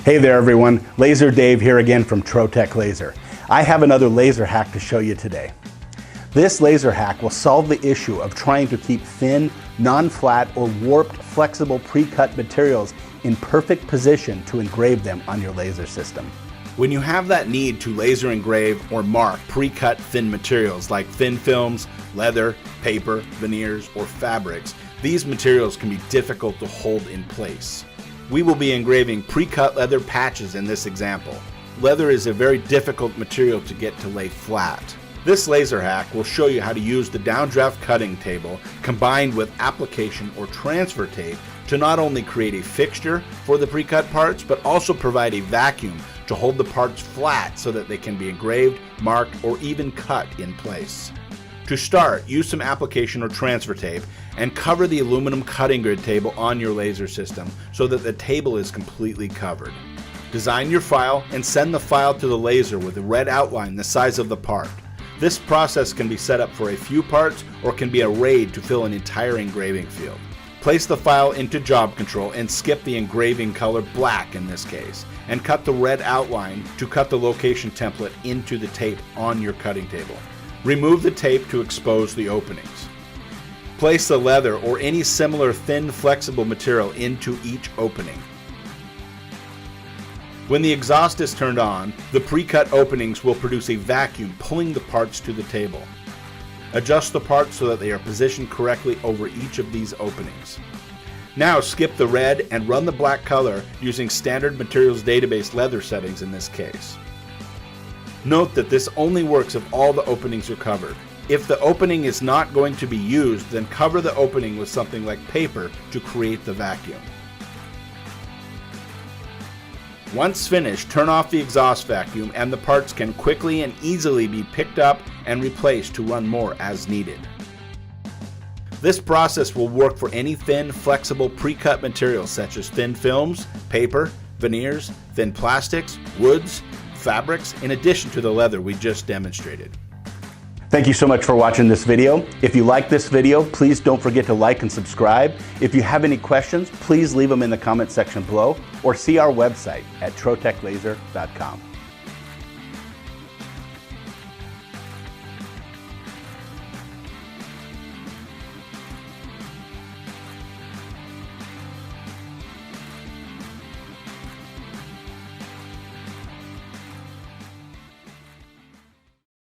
Hey there everyone, Laser Dave here again from Trotec Laser. I have another laser hack to show you today. This laser hack will solve the issue of trying to keep thin, non-flat or warped flexible pre-cut materials in perfect position to engrave them on your laser system. When you have that need to laser engrave or mark pre-cut thin materials like thin films, leather, paper, veneers, or fabrics, these materials can be difficult to hold in place. We will be engraving pre-cut leather patches in this example. Leather is a very difficult material to get to lay flat. This laser hack will show you how to use the downdraft cutting table combined with application or transfer tape to not only create a fixture for the pre-cut parts, but also provide a vacuum to hold the parts flat so that they can be engraved, marked, or even cut in place. To start, use some application or transfer tape and cover the aluminum cutting grid table on your laser system so that the table is completely covered. Design your file and send the file to the laser with a red outline the size of the part. This process can be set up for a few parts or can be arrayed to fill an entire engraving field. Place the file into job control and skip the engraving color black in this case, and cut the red outline to cut the location template into the tape on your cutting table. Remove the tape to expose the openings. Place the leather or any similar thin flexible material into each opening. When the exhaust is turned on, the pre-cut openings will produce a vacuum pulling the parts to the table. Adjust the parts so that they are positioned correctly over each of these openings. Now skip the red and run the black color using standard materials database leather settings in this case. Note that this only works if all the openings are covered. If the opening is not going to be used, then cover the opening with something like paper to create the vacuum. Once finished, turn off the exhaust vacuum and the parts can quickly and easily be picked up and replaced to run more as needed. This process will work for any thin, flexible pre-cut materials such as thin films, paper, veneers, thin plastics, woods, fabrics, in addition to the leather we just demonstrated. Thank you so much for watching this video. If you like this video, please don't forget to like and subscribe. If you have any questions, please leave them in the comment section below or see our website at troteclaser.com.